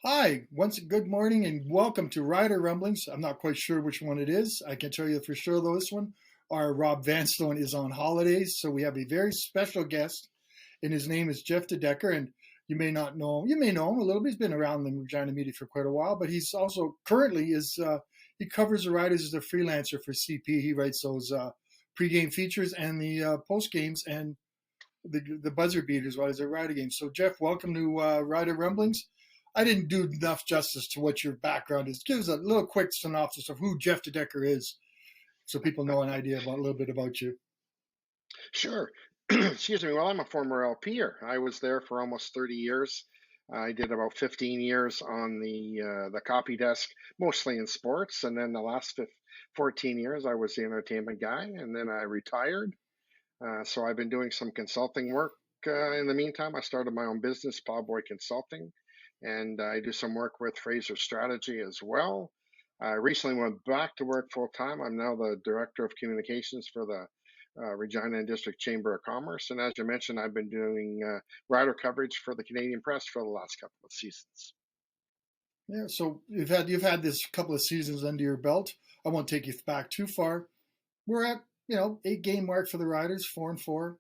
Hi, once good morning and welcome to Rider Rumblings. I'm not quite sure which one it is. I can tell you for sure though this one. Our Rob Vanstone is on holidays, so we have a very special guest, and his name is Jeff DeDekker. And you may not know him. You may know him a little bit. He's been around the Regina media for quite a while, but he's also currently he covers the Riders as a freelancer for CP. He writes those pregame features and the post games and the buzzer beaters while he's at Rider games. So Jeff, welcome to Rider Rumblings. I didn't do enough justice to what your background is. Give us a little quick synopsis of who Jeff DeDekker is, so people know an idea about a little bit about you. Sure. Excuse me. Well, I'm a former LPer. I was there for almost 30 years. I did about 15 years on the copy desk, mostly in sports, and then the last 14 years I was the entertainment guy, and then I retired. So I've been doing some consulting work. In the meantime, I started my own business, Plowboy Consulting, and I do some work with Fraser Strategy as well. I recently went back to work full time. I'm now the director of communications for the Regina and District Chamber of Commerce. And as you mentioned, I've been doing rider coverage for the Canadian press for the last couple of seasons. Yeah, so you've had this couple of seasons under your belt. I won't take you back too far. We're at 8-game mark for the Riders, 4-4.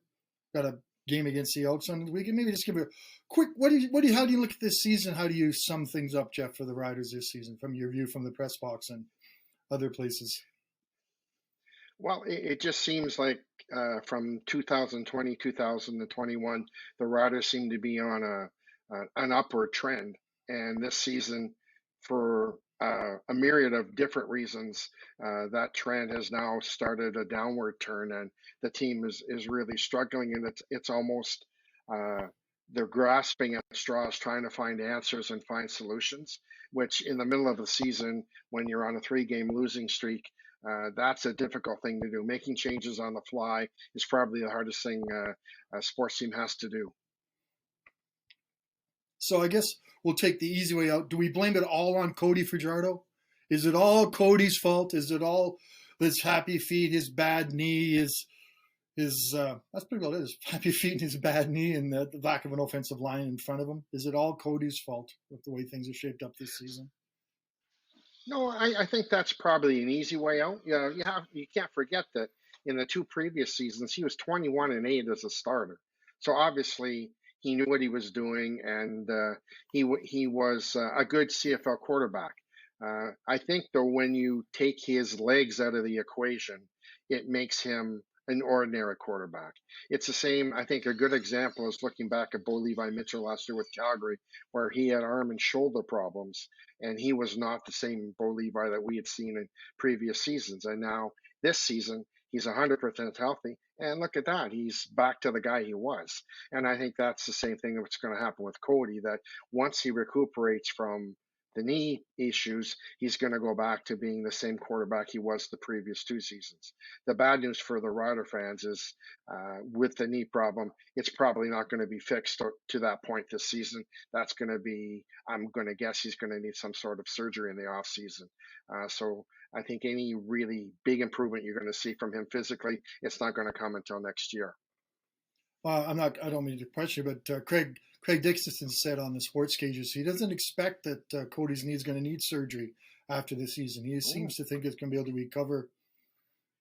Got a game against the Elks on the weekend. Maybe just give a quick how do you look at this season? How do you sum things up, Jeff, for the Riders this season from your view from the press box and other places? Well, it just seems like from 2020, 2021, the Riders seem to be on an upward trend. And this season, for a myriad of different reasons, that trend has now started a downward turn, and the team is really struggling. And it's almost they're grasping at straws, trying to find answers and find solutions. Which, in the middle of the season, when you're on a 3-game losing streak, that's a difficult thing to do. Making changes on the fly is probably the hardest thing a sports team has to do. So I guess we'll take the easy way out. Do we blame it all on Cody Fajardo? Is it all Cody's fault? Is it all his happy feet, his bad knee, his that's pretty well it is. Happy feet and his bad knee and the lack of an offensive line in front of him? Is it all Cody's fault with the way things are shaped up this season? No, I think that's probably an easy way out. You can't forget that in the two previous seasons he was 21-8 as a starter. So obviously he knew what he was doing, and he was a good CFL quarterback. I think though when you take his legs out of the equation, it makes him an ordinary quarterback. It's the same. I think a good example is looking back at Bo Levi Mitchell last year with Calgary, where he had arm and shoulder problems, and he was not the same Bo Levi that we had seen in previous seasons. And now this season, he's 100% healthy. And look at that. He's back to the guy he was. And I think that's the same thing that's going to happen with Cody, that once he recuperates from the knee issues, he's going to go back to being the same quarterback he was the previous two seasons. The bad news for the Rider fans is with the knee problem, it's probably not going to be fixed to that point this season. That's going to be, I'm going to guess he's going to need some sort of surgery in the off season. So I think any really big improvement you're going to see from him physically, it's not going to come until next year. I don't mean to question you, but Craig Dixon said on the Sports Cages he doesn't expect that Cody's knee is going to need surgery after the season. He seems to think it's going to be able to recover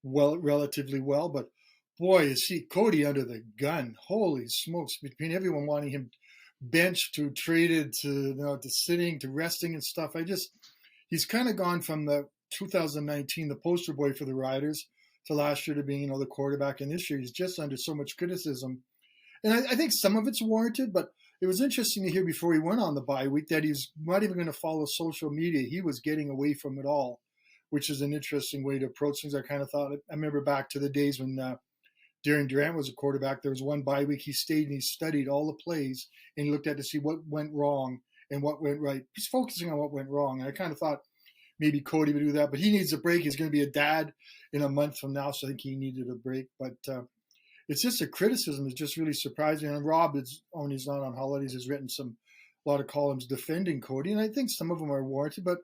relatively well. But boy, is Cody under the gun. Holy smokes! Between everyone wanting him benched to traded to sitting to resting and stuff, he's kind of gone from the 2019 the poster boy for the Riders to last year to being the quarterback, and this year he's just under so much criticism. And I think some of it's warranted, but it was interesting to hear before he went on the bye week that he's not even going to follow social media. He was getting away from it all, which is an interesting way to approach things. I kind of thought, I remember back to the days when Darren Durant was a quarterback. There was one bye week he stayed and he studied all the plays and he looked at to see what went wrong and what went right. He's focusing on what went wrong. And I kind of thought maybe Cody would do that, but he needs a break. He's going to be a dad in a month from now, so I think he needed a break. But it's just a criticism is just really surprising. And Rob, when he's not on holidays, has written a lot of columns defending Cody, and I think some of them are warranted. But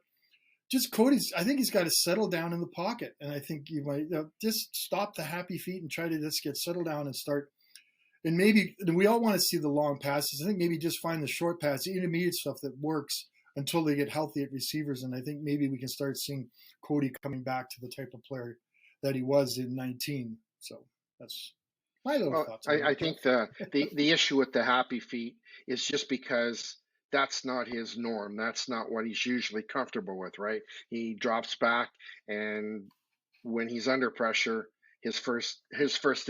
just I think he's got to settle down in the pocket, and I think you might just stop the happy feet and try to just get settled down and start. And maybe we all want to see the long passes. I think maybe just find the short pass, the intermediate stuff that works until they get healthy at receivers. And I think maybe we can start seeing Cody coming back to the type of player that he was in 19. So that's my little Well, thoughts on I that, think Jeff. the issue with the happy feet is just because that's not his norm. That's not what he's usually comfortable with, right? He drops back, and when he's under pressure, his first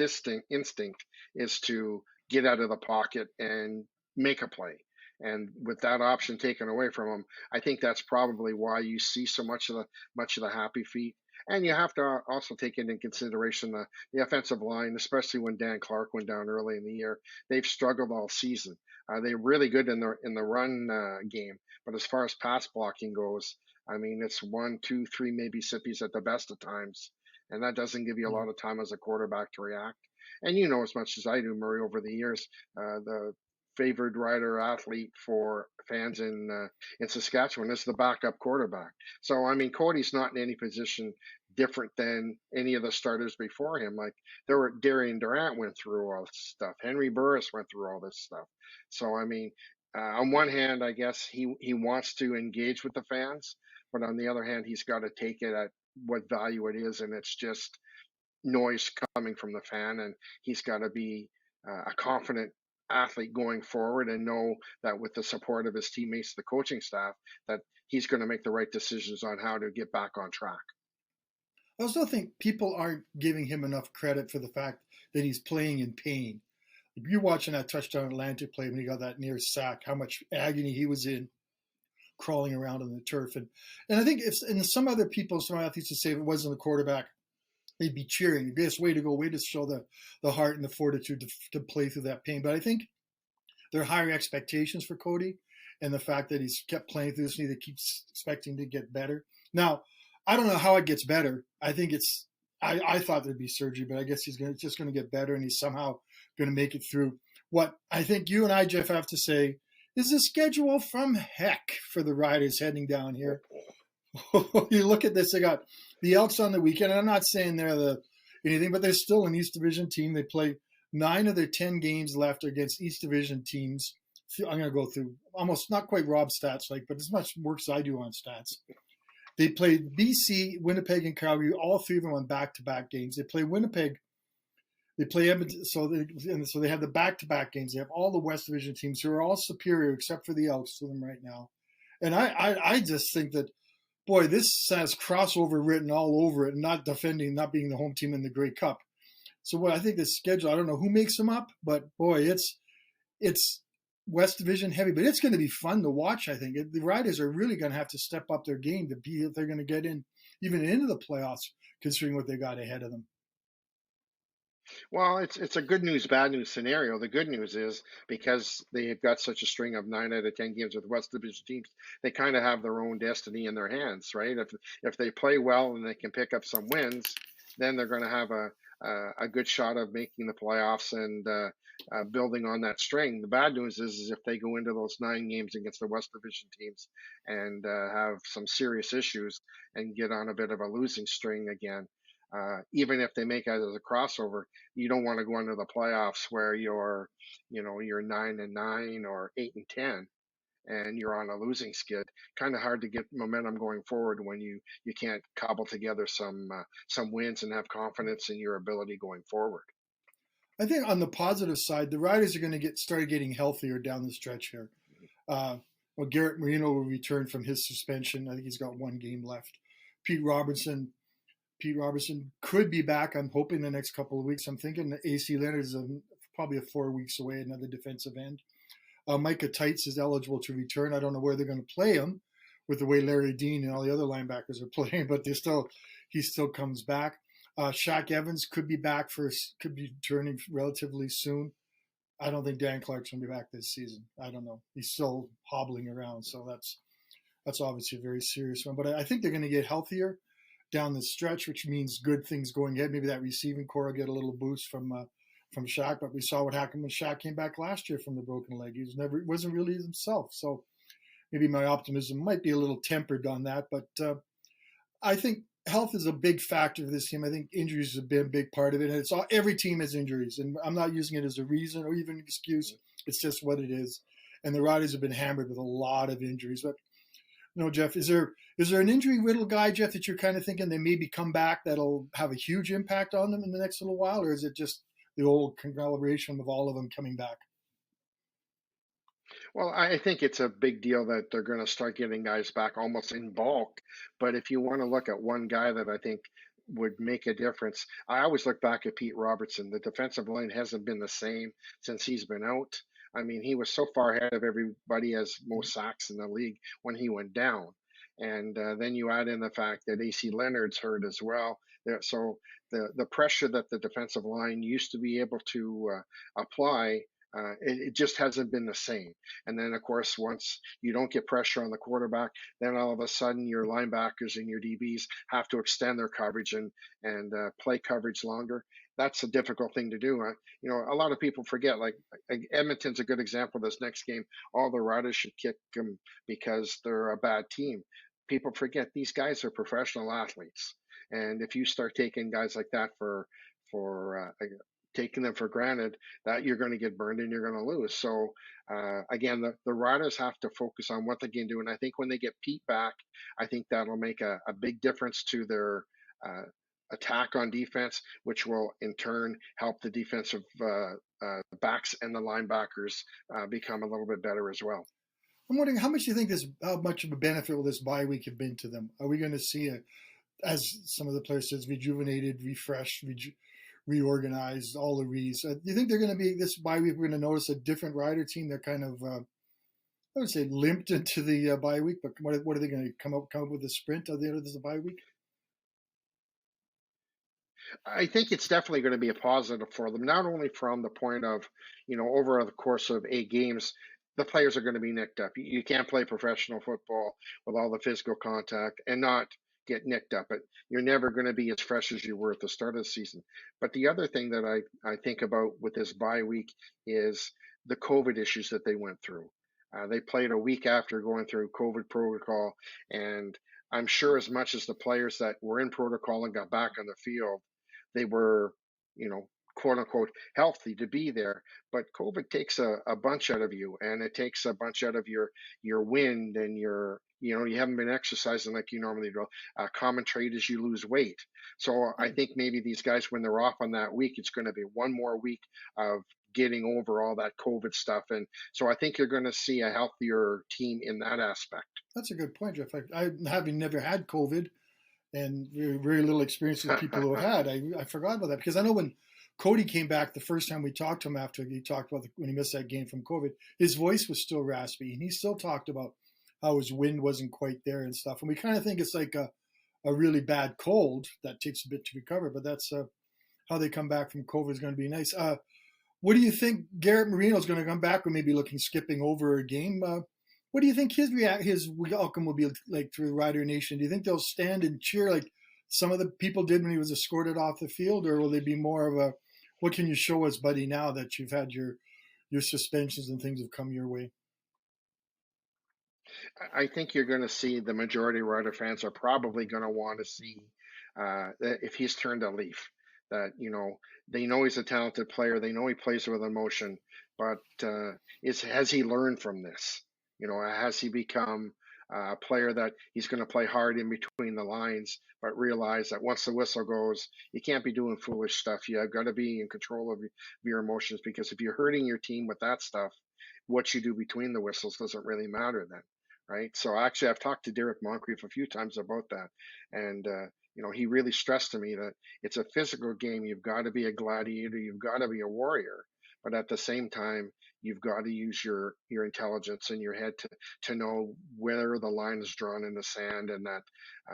instinct is to get out of the pocket and make a play. And with that option taken away from him, I think that's probably why you see so much of the happy feet. And you have to also take into consideration the offensive line, especially when Dan Clark went down early in the year. They've struggled all season. They're really good in the run game, but as far as pass blocking goes, I mean, it's one, two, three Mississippi's at the best of times, and that doesn't give you a Yeah. lot of time as a quarterback to react. And you know as much as I do, Murray, over the years, the favored rider athlete for fans in Saskatchewan is the backup quarterback. So I mean, Cody's not in any position different than any of the starters before him. Like Darian Durant went through all this stuff. Henry Burris went through all this stuff. So I mean, on one hand, I guess he wants to engage with the fans, but on the other hand, he's got to take it at what value it is, and it's just noise coming from the fan, and he's got to be a confident athlete going forward and know that with the support of his teammates, the coaching staff, that he's going to make the right decisions on how to get back on track. I also think people aren't giving him enough credit for the fact that he's playing in pain. If you're watching that touchdown Atlantic play when he got that near sack, how much agony he was in crawling around on the turf. And I think some other people, some athletes would say if it wasn't the quarterback, they'd be cheering. Yes, way to go, way to show the heart and the fortitude to play through that pain. But I think there are higher expectations for Cody, and the fact that he's kept playing through this knee, that keeps expecting to get better. Now, I don't know how it gets better. I think I thought there'd be surgery, but I guess he's just going to get better, and he's somehow going to make it through. What I think you and I, Jeff, have to say is the schedule from heck for the Riders heading down here. You look at this, they got the Elks on the weekend, and I'm not saying they're anything, but they're still an East Division team. They play 9 of their 10 games left against East Division teams. I'm going to go through almost not quite Rob's stats, but as much work as I do on stats. They play BC, Winnipeg, and Calgary. All three of them on back-to-back games. They play Winnipeg. They play Edmonton. So they have the back-to-back games. They have all the West Division teams who are all superior except for the Elks to them right now. And I just think that, boy, this has crossover written all over it, and not being the home team in the Grey Cup. So I think the schedule, I don't know who makes them up, but boy, it's West Division heavy, but it's going to be fun to watch. I think the Riders are really going to have to step up their game to be if they're going to get even into the playoffs, considering what they got ahead of them. Well, it's a good news, bad news scenario. The good news is because they've got such a string of 9 out of 10 games with West Division teams, they kind of have their own destiny in their hands, right? If they play well and they can pick up some wins, then they're going to have a good shot of making the playoffs and building on that string. The bad news is if they go into those 9 games against the West Division teams and have some serious issues and get on a bit of a losing string again. Even if they make it as a crossover, you don't want to go into the playoffs where you're 9-9 or 8-10, and you're on a losing skid. Kind of hard to get momentum going forward when you can't cobble together some wins and have confidence in your ability going forward. I think on the positive side, the Riders are going to started getting healthier down the stretch here. Garrett Marino will return from his suspension. I think he's got 1 game left. Pete Robertson could be back. I'm hoping the next couple of weeks. I'm thinking that AC Leonard is probably 4 weeks away, another defensive end. Micah Tights is eligible to return. I don't know where they're going to play him with the way Larry Dean and all the other linebackers are playing, but he still comes back. Shaq Evans could be returning relatively soon. I don't think Dan Clark's going to be back this season. I don't know. He's still hobbling around, so that's obviously a very serious one. But I think they're going to get healthier down the stretch, which means good things going ahead. Maybe that receiving core will get a little boost from Shaq, but we saw what happened when Shaq came back last year from the broken leg. He wasn't really himself. So maybe my optimism might be a little tempered on that, but I think health is a big factor for this team. I think injuries have been a big part of it, and every team has injuries, and I'm not using it as a reason or even an excuse. It's just what it is. And the Riders have been hammered with a lot of injuries, but No, Jeff, is there an injury riddled guy, Jeff, that you're kind of thinking they maybe come back that'll have a huge impact on them in the next little while, or is it just the old conglomeration of all of them coming back? Well, I think it's a big deal that they're going to start getting guys back almost in bulk. But if you want to look at one guy that I think would make a difference, I always look back at Pete Robertson. The defensive line hasn't been the same since he's been out. I mean, he was so far ahead of everybody as most sacks in the league when he went down. And then you add in the fact that AC Leonard's hurt as well. So the pressure that the defensive line used to be able to apply, it just hasn't been the same. And then, of course, once you don't get pressure on the quarterback, then all of a sudden your linebackers and your DBs have to extend their coverage and play coverage longer. That's a difficult thing to do. A lot of people forget. Like Edmonton's a good example. This next game, all the Riders should kick them because they're a bad team. People forget these guys are professional athletes, and if you start taking guys like that for taking them for granted, that you're going to get burned and you're going to lose. So again, the Riders have to focus on what they can do, and I think when they get Pete back, I think that'll make a big difference to their uh, attack on defense, which will in turn help the defensive backs and the linebackers become a little bit better as well. I'm wondering how much of a benefit will this bye week have been to them? Are we going to see as some of the players says, rejuvenated, refreshed, reorganized, all the re's? Do you think they're going to be this bye week? We're going to notice a different Rider team. They're kind of, I would say, limped into the bye week. But what are they going to come up with a sprint at the end of this bye week? I think it's definitely going to be a positive for them, not only from the point of, over the course of 8 games, the players are going to be nicked up. You can't play professional football with all the physical contact and not get nicked up. But you're never going to be as fresh as you were at the start of the season. But the other thing that I think about with this bye week is the COVID issues that they went through. They played a week after going through COVID protocol, and I'm sure as much as the players that were in protocol and got back on the field, they were, quote unquote, healthy to be there. But COVID takes a bunch out of you, and it takes a bunch out of your wind and you haven't been exercising like you normally do. Common trait is you lose weight. So I think maybe these guys, when they're off on that week, it's going to be one more week of getting over all that COVID stuff. And so I think you're going to see a healthier team in that aspect. That's a good point, Jeff. I having never had COVID and very little experience with people who had. I forgot about that because I know when Cody came back the first time we talked to him after he talked about when he missed that game from COVID, his voice was still raspy and he still talked about how his wind wasn't quite there and stuff. And we kind of think it's like a really bad cold that takes a bit to recover, but that's how they come back from COVID is going to be nice. What do you think Garrett Marino is going to come back with? Maybe looking skipping over a game. What do you think his welcome will be like through Rider Nation? Do you think they'll stand and cheer like some of the people did when he was escorted off the field, or will they be more of a what can you show us, buddy, now that you've had your suspensions and things have come your way? I think you're going to see the majority of Rider fans are probably going to want to see if he's turned a leaf. That they know he's a talented player. They know he plays with emotion, but has he learned from this? Has he become a player that he's going to play hard in between the lines, but realize that once the whistle goes, you can't be doing foolish stuff. You've got to be in control of your emotions, because if you're hurting your team with that stuff, what you do between the whistles doesn't really matter then, right? So actually, I've talked to Derek Moncrief a few times about that, and he really stressed to me that it's a physical game. You've got to be a gladiator. You've got to be a warrior, but at the same time, you've got to use your intelligence and your head to know where the line is drawn in the sand, and that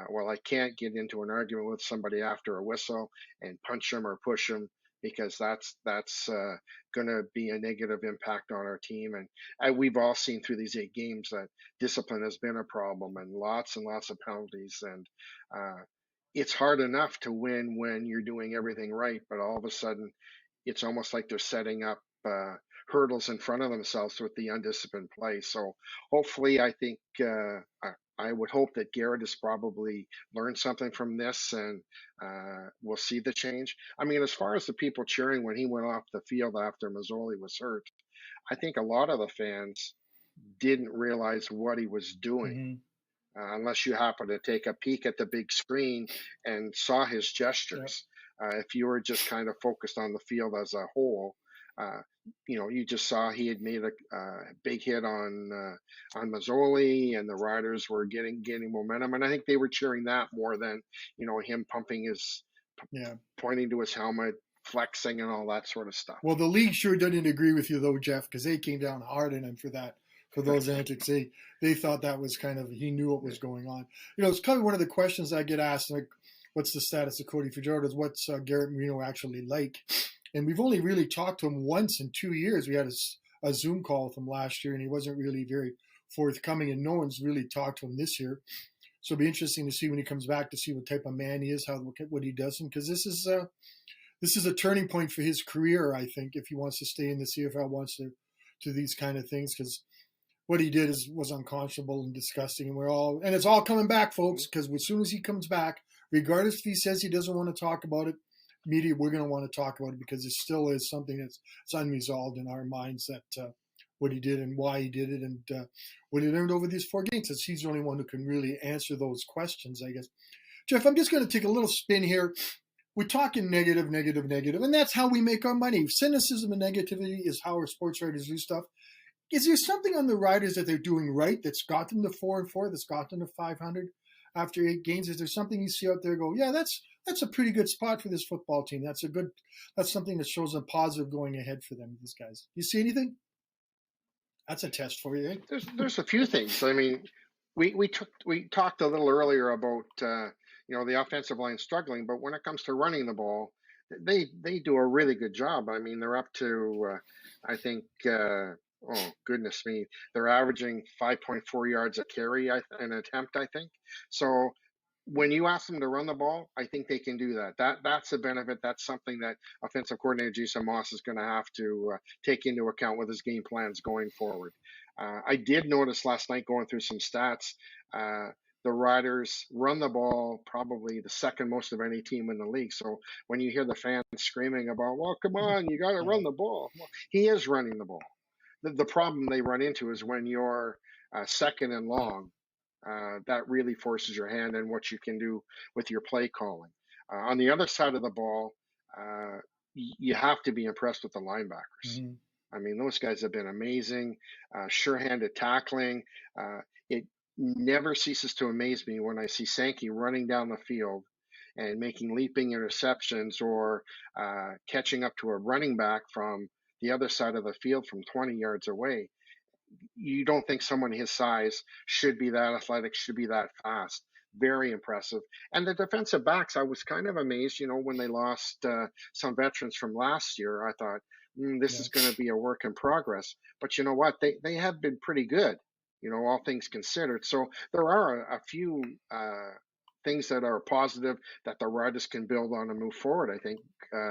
well, I can't get into an argument with somebody after a whistle and punch them or push them, because that's going to be a negative impact on our team. And we've all seen through these 8 games that discipline has been a problem, and lots of penalties. And it's hard enough to win when you're doing everything right, but all of a sudden, it's almost like they're setting up hurdles in front of themselves with the undisciplined play. So hopefully, I think I would hope that Garrett has probably learned something from this, and we'll see the change. I mean, as far as the people cheering when he went off the field after Mazzoli was hurt, I think a lot of the fans didn't realize what he was doing. Mm-hmm. unless you happen to take a peek at the big screen and saw his Yeah. gestures. If you were just kind of focused on the field as a whole, uh, you just saw he had made a big hit on Mazzoli, and the Riders were gaining momentum, and I think they were cheering that more than him pumping his, Yeah. pointing to his helmet, flexing, and all that sort of stuff. Well, the league sure didn't agree with you though, Jeff, because they came down hard on him for that, for those antics. They thought that was kind of, he knew what was going on. It's kind of one of the questions I get asked, like, what's the status of Cody Fajardo? Is what's Garrett Marino actually like? And we've only really talked to him once in 2 years. We had a Zoom call with him last year, and he wasn't really very forthcoming, and no one's really talked to him this year. So it'll be interesting to see when he comes back, to see what type of man he is, what he does, because this is a turning point for his career, I think, if he wants to stay in the CFL, wants to do these kind of things, because what he did was unconscionable and disgusting, and it's all coming back, folks, because as soon as he comes back, regardless if he says he doesn't want to talk about it, media, we're going to want to talk about it, because it still is something that's unresolved in our minds, that what he did and why he did it, and what he learned over these 4 games. Since he's the only one who can really answer those questions, I guess. Jeff, I'm just going to take a little spin here. We're talking negative, and that's how we make our money. Cynicism and negativity is how our sports writers do stuff. Is there something on the Riders that they're doing right that's got them to 4-4, that's got them to 500 after 8 games? Is there something you see out there go, yeah, that's a pretty good spot for this football team. That's something that shows a positive going ahead for them, these guys. You see anything? That's a test for you, eh? There's a few things. I mean, we talked a little earlier about the offensive line struggling, but when it comes to running the ball, they do a really good job. I mean, they're up to I think oh goodness me, they're averaging 5.4 yards a carry an attempt, I think. So when you ask them to run the ball, I think they can do that. That's a benefit. That's something that offensive coordinator Jason Moss is going to have to take into account with his game plans going forward. I did notice last night, going through some stats, the Riders run the ball probably the second most of any team in the league. So when you hear the fans screaming about, well, come on, you got to run the ball, well, he is running the ball. The problem they run into is when you're second and long. That really forces your hand and what you can do with your play calling. On the other side of the ball, you have to be impressed with the linebackers. Mm-hmm. I mean, those guys have been amazing, sure-handed tackling. It never ceases to amaze me when I see Sankey running down the field and making leaping interceptions, or catching up to a running back from the other side of the field from 20 yards away. You don't think someone his size should be that athletic, should be that fast. Very impressive. And the defensive backs, I was kind of amazed, when they lost some veterans from last year. I thought, this is going to be a work in progress. But you know what? They have been pretty good, all things considered. So there are a few things that are positive that the Riders can build on and move forward, I think,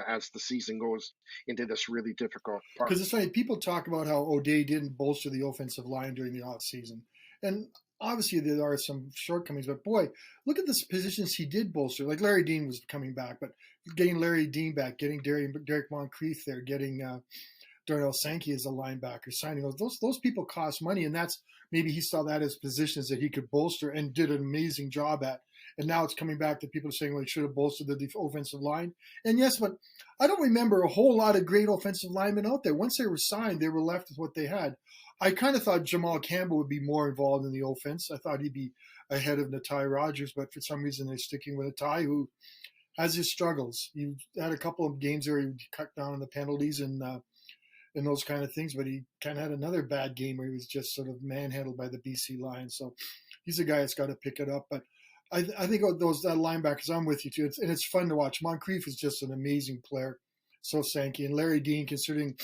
as the season goes into this really difficult part. Because it's funny, people talk about how O'Day didn't bolster the offensive line during the offseason. And obviously there are some shortcomings, but boy, look at the positions he did bolster. Like Larry Dean was coming back, but getting Larry Dean back, getting Derek Moncrief there, getting Darnell Sankey as a linebacker, signing those people cost money, and that's maybe he saw that as positions that he could bolster and did an amazing job at. And now it's coming back to people saying, well, he should have bolstered the offensive line. And yes, but I don't remember a whole lot of great offensive linemen out there. Once they were signed, they were left with what they had. I kind of thought Jamal Campbell would be more involved in the offense. I thought he'd be ahead of Natai Rogers, but for some reason they're sticking with Natai, who has his struggles. He had a couple of games where he cut down on the penalties and those kind of things, but he kind of had another bad game where he was just sort of manhandled by the BC Lions. So he's a guy that's got to pick it up. But I think those linebackers, I'm with you too. It's fun to watch. Moncrief is just an amazing player. So Sankey and Larry Dean, considering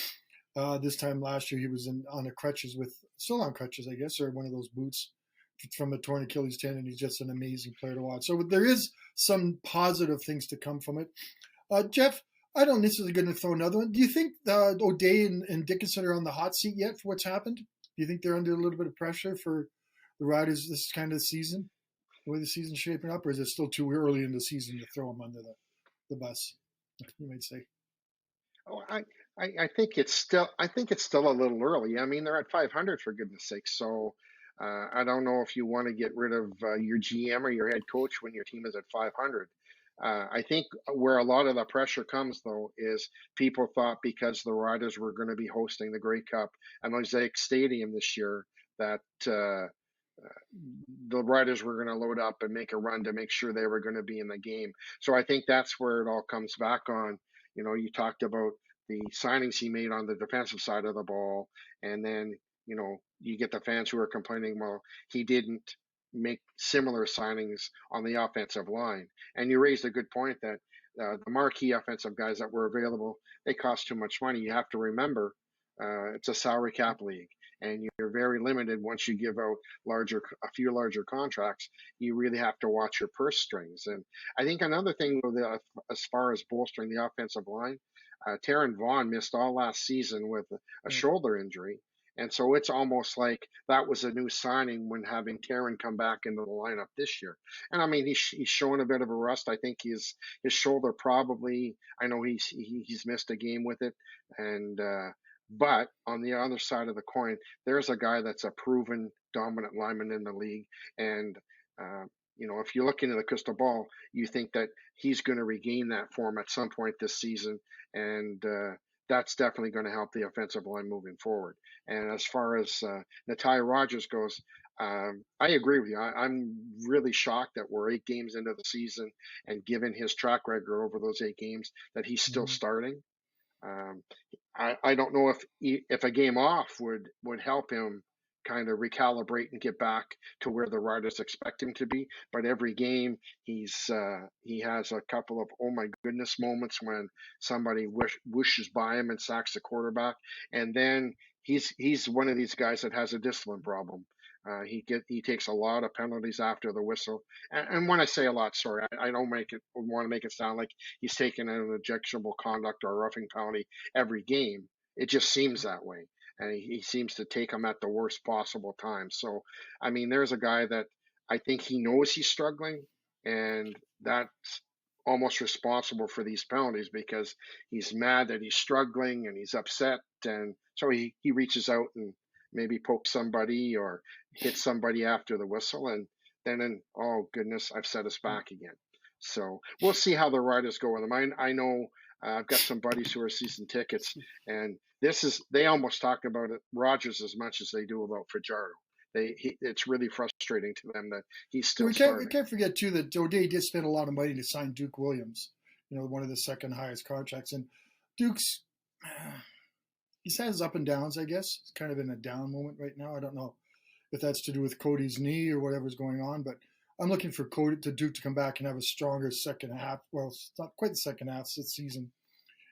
this time last year he was still on crutches, I guess, or one of those boots from a torn Achilles tendon. He's just an amazing player to watch. So there is some positive things to come from it. Jeff, I don't necessarily going to throw another one. Do you think O'Day and Dickinson are on the hot seat yet for what's happened? Do you think they're under a little bit of pressure for the Riders this kind of season, the way the season's shaping up, or is it still too early in the season to throw them under the bus, you might say? Oh, I think it's still a little early. I mean, they're at 500 for goodness sake. So I don't know if you want to get rid of your GM or your head coach when your team is at 500. I think where a lot of the pressure comes, though, is people thought because the Riders were going to be hosting the Grey Cup at Mosaic Stadium this year that the Riders were going to load up and make a run to make sure they were going to be in the game. So I think that's where it all comes back on. You talked about the signings he made on the defensive side of the ball, and then you get the fans who are complaining, well, he didn't make similar signings on the offensive line. And you raised a good point that the marquee offensive guys that were available, they cost too much money. You have to remember it's a salary cap league, and you're very limited once you give out a few larger contracts. You really have to watch your purse strings. And I think another thing as far as bolstering the offensive line, Taron Vaughn missed all last season with a shoulder injury. And so it's almost like that was a new signing when having Taron come back into the lineup this year. And I mean, he's showing a bit of a rust. I think his shoulder probably, I know he's missed a game with it. And, but on the other side of the coin, there's a guy that's a proven dominant lineman in the league. And, if you look into the crystal ball, you think that he's going to regain that form at some point this season. And, that's definitely going to help the offensive line moving forward. And as far as Natai Rogers goes, I agree with you. I'm really shocked that we're 8 games into the season, and given his track record over those 8 games, that he's still starting. I don't know if a game off would help him kind of recalibrate and get back to where the Riders expect him to be. But every game he has a couple of oh my goodness moments when somebody whooshes by him and sacks the quarterback, and then he's one of these guys that has a discipline problem. He takes a lot of penalties after the whistle, and when I say a lot, sorry, I don't want to make it sound like he's taking an objectionable conduct or a roughing penalty every game. It just seems that way, and he seems to take them at the worst possible time. So, I mean, there's a guy that I think he knows he's struggling, and that's almost responsible for these penalties because he's mad that he's struggling and he's upset, and so he reaches out and maybe poke somebody or hit somebody after the whistle, and then oh goodness, I've set us back again. So we'll see how the Riders go with him. I know I've got some buddies who are season tickets, and they almost talk about it Rogers as much as they do about Fajardo. It's really frustrating to them that he's still starting. We can't forget too that O'Day did spend a lot of money to sign Duke Williams, one of the second highest contracts, and Duke's. He's had his up and downs, I guess. He's kind of in a down moment right now. I don't know if that's to do with Cody's knee or whatever's going on, but I'm looking for Duke to come back and have a stronger second half. Well, it's not quite the second half this season.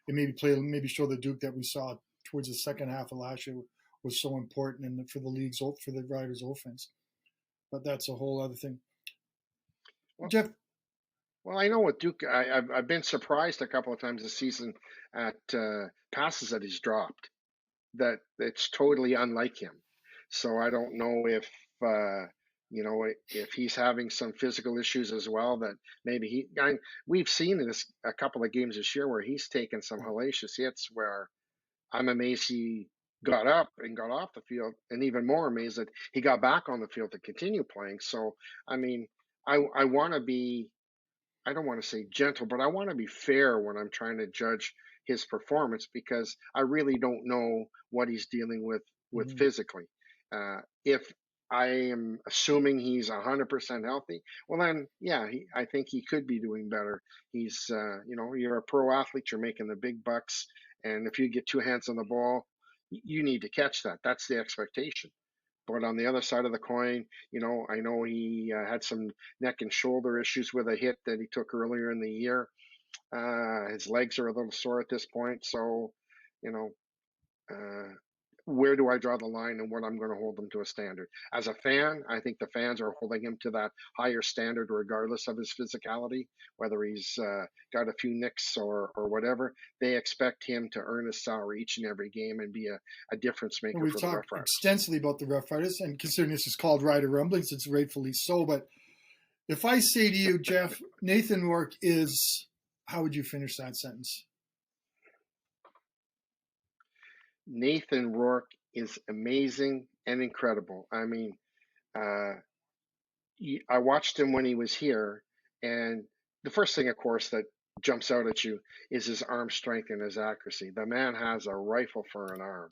And maybe show the Duke that we saw towards the second half of last year was so important and for the Riders' offense. But that's a whole other thing. Well, Jeff. Well, I know with Duke, I've been surprised a couple of times this season at passes that he's dropped. That it's totally unlike him. So I don't know if if he's having some physical issues as well. That maybe we've seen this a couple of games this year where he's taken some hellacious hits. Where I'm amazed he got up and got off the field, and even more amazed that he got back on the field to continue playing. So I mean, I want to be. I don't want to say gentle, but I want to be fair when I'm trying to judge his performance because I really don't know what he's dealing with physically. If I am assuming he's 100% healthy, well then, yeah, I think he could be doing better. He's, you're a pro athlete, you're making the big bucks, and if you get 2 hands on the ball, you need to catch that. That's the expectation. But on the other side of the coin, I know he had some neck and shoulder issues with a hit that he took earlier in the year. His legs are a little sore at this point. So, where do I draw the line and what I'm going to hold him to a standard? As a fan, I think the fans are holding him to that higher standard regardless of his physicality, whether he's got a few nicks or whatever. They expect him to earn his salary each and every game and be a difference maker We've for the Rough talked Riders. extensively about the Rough Riders, and considering this is called Rider Rumblings, it's rightfully so. But if I say to you, Jeff, Nathan Rourke is, how would you finish that sentence? Nathan Rourke is amazing and incredible. I mean, Uh, I watched him when he was here, and the first thing, of course, that jumps out at you is his arm strength and his accuracy. The man has a rifle for an arm.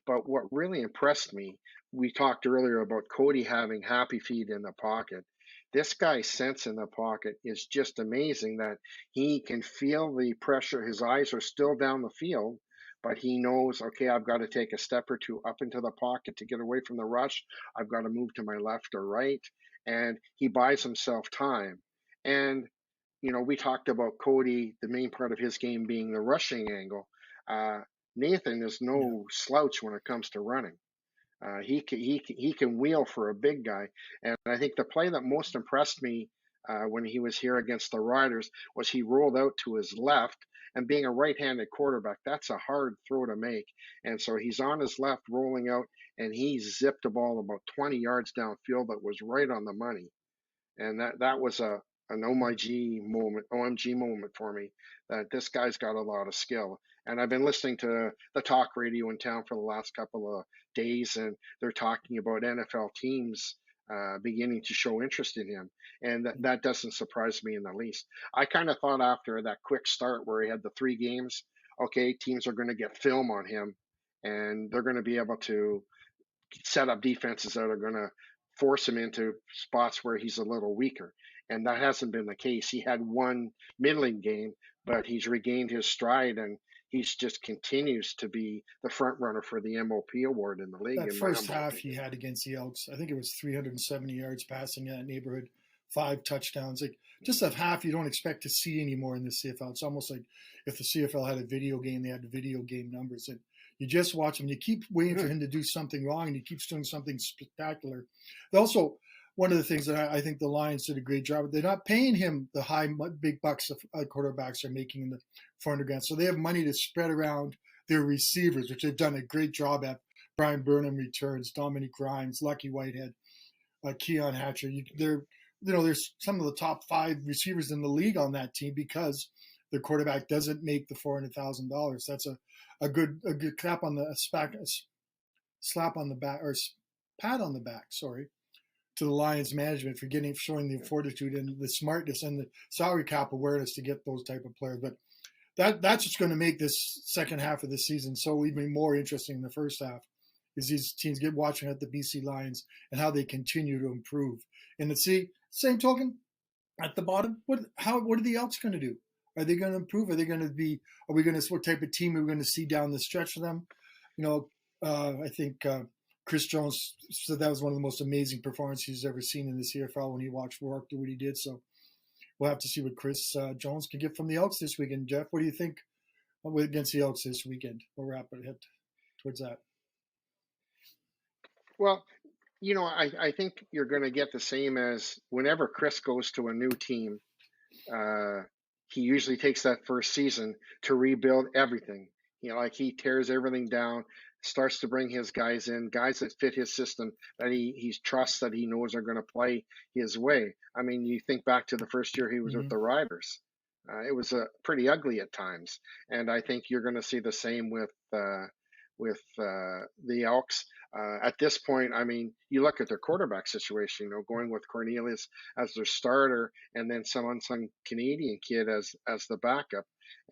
But what really impressed me, we talked earlier about Cody having happy feet in the pocket. This guy's sense in the pocket is just amazing that he can feel the pressure. His eyes are still down the field, but he knows, okay, I've got to take a step or two up into the pocket to get away from the rush. I've got to move to my left or right. And he buys himself time. And, we talked about Cody, the main part of his game being the rushing angle. Uh, Nathan is Yeah. no slouch when it comes to running. He can wheel for a big guy, and I think the play that most impressed me when he was here against the Riders was he rolled out to his left, and being a right-handed quarterback, that's a hard throw to make, and so he's on his left rolling out, and he zipped the ball about 20 yards downfield that was right on the money, and that was an OMG moment for me that this guy's got a lot of skill. And I've been listening to the talk radio in town for the last couple of days, and they're talking about NFL teams beginning to show interest in him, and that doesn't surprise me in the least. I kind of thought after that quick start where he had the 3 games, okay, teams are going to get film on him, and they're going to be able to set up defenses that are going to force him into spots where he's a little weaker. And that hasn't been the case. He had one middling game, but he's regained his stride and he's just continues to be the front runner for the MOP award in the league, That in my first humble half he opinion. had against the Elks, I think it was 370 yards passing in that neighborhood, 5 touchdowns. Like just that half you don't expect to see anymore in the CFL. It's almost like if the CFL had a video game, they had the video game numbers. And you just watch him. You keep waiting for him to do something wrong, and he keeps doing something spectacular. Also, one of the things that I think the Lions did a great job. They're not paying him the big bucks that quarterbacks are making in the 400 grand. So they have money to spread around their receivers, which they've done a great job at. Brian Burnham returns, Dominic Grimes, Lucky Whitehead, Keon Hatcher. There's some of the top 5 receivers in the league on that team because the quarterback doesn't make the $400,000. That's a good clap on the slap on the back or pat on the back. Sorry, to the Lions management for showing the fortitude and the smartness and the salary cap awareness to get those type of players. But that's what's going to make this second half of the season so even more interesting than the first half is these teams get watching at the BC Lions and how they continue to improve. And same token, at the bottom, what are the Elks going to do? Are they going to improve? Are we going to, what type of team are we going to see down the stretch for them? I think Chris Jones said that was one of the most amazing performances he's ever seen in the CFL when he watched Rourke do what he did. So we'll have to see what Chris Jones can get from the Elks this weekend. Jeff, what do you think against the Elks this weekend? We'll wrap it towards that. Well, I think you're going to get the same as whenever Chris goes to a new team. Uh, he usually takes that first season to rebuild everything. Like he tears everything down, starts to bring his guys in, guys that fit his system, that he trusts, that he knows are going to play his way. I mean, you think back to the first year he was with Mm-hmm. the Riders. It was pretty ugly at times, and I think you're going to see the same with the Elks. At this point, I mean, you look at their quarterback situation. Going with Cornelius as their starter, and then some unsung Canadian kid as the backup.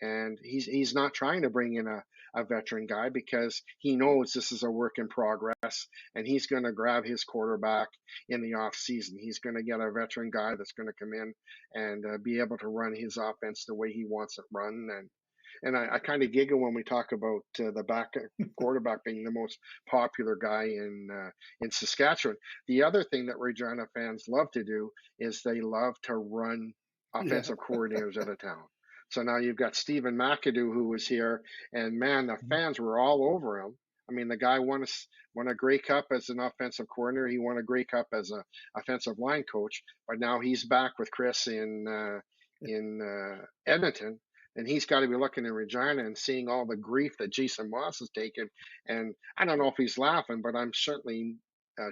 And he's not trying to bring in a veteran guy because he knows this is a work in progress, and he's going to grab his quarterback in the off season. He's going to get a veteran guy that's going to come in and be able to run his offense the way he wants it run. And I kind of giggle when we talk about the quarterback being the most popular guy in Saskatchewan. The other thing that Regina fans love to do is they love to run Yeah. offensive coordinators out of town. So now you've got Stephen McAdoo who was here, and man, the fans were all over him. I mean, the guy won a Grey Cup as an offensive coordinator. He won a Grey Cup as an offensive line coach, but now he's back with Chris in Edmonton, and he's got to be looking in Regina and seeing all the grief that Jason Moss has taken. And I don't know if he's laughing, but I'm certainly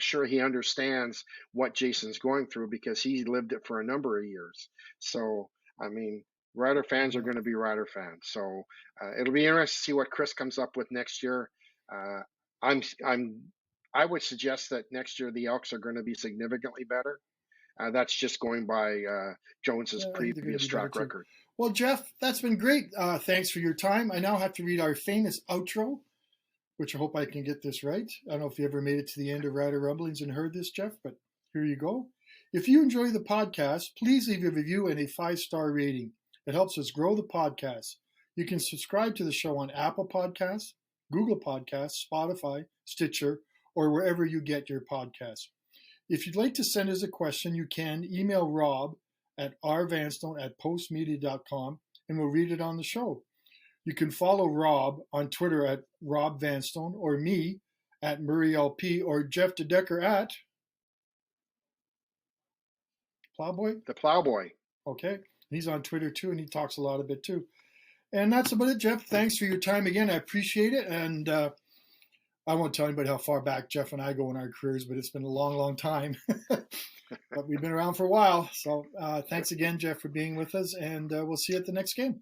sure he understands what Jason's going through because he lived it for a number of years. So, I mean, Rider fans are Yeah. going to be Rider fans. So it'll be interesting to see what Chris comes up with next year. I'm I would suggest that next year the Elks are going to be significantly better. That's just going by Jones's Yeah, I think they're going to previous be better track too. record. Well, Jeff, that's been great. Thanks for your time. I now have to read our famous outro, which I hope I can get this right. I don't know if you ever made it to the end of Rider Rumblings and heard this, Jeff, but here you go. If you enjoy the podcast, please leave a review and a 5-star rating. It helps us grow the podcast. You can subscribe to the show on Apple Podcasts, Google Podcasts, Spotify, Stitcher, or wherever you get your podcasts. If you'd like to send us a question, you can email Rob at rvanstone@postmedia.com and we'll read it on the show. You can follow Rob on Twitter at Rob Vanstone or me at Murray LP or Jeff DeDekker at Plowboy. The Plowboy. Okay. He's on Twitter too, and he talks a lot of it too. And that's about it, Jeff. Thanks for your time again. I appreciate it. And I won't tell anybody how far back Jeff and I go in our careers, but it's been a long, long time. But we've been around for a while. So thanks again, Jeff, for being with us. And we'll see you at the next game.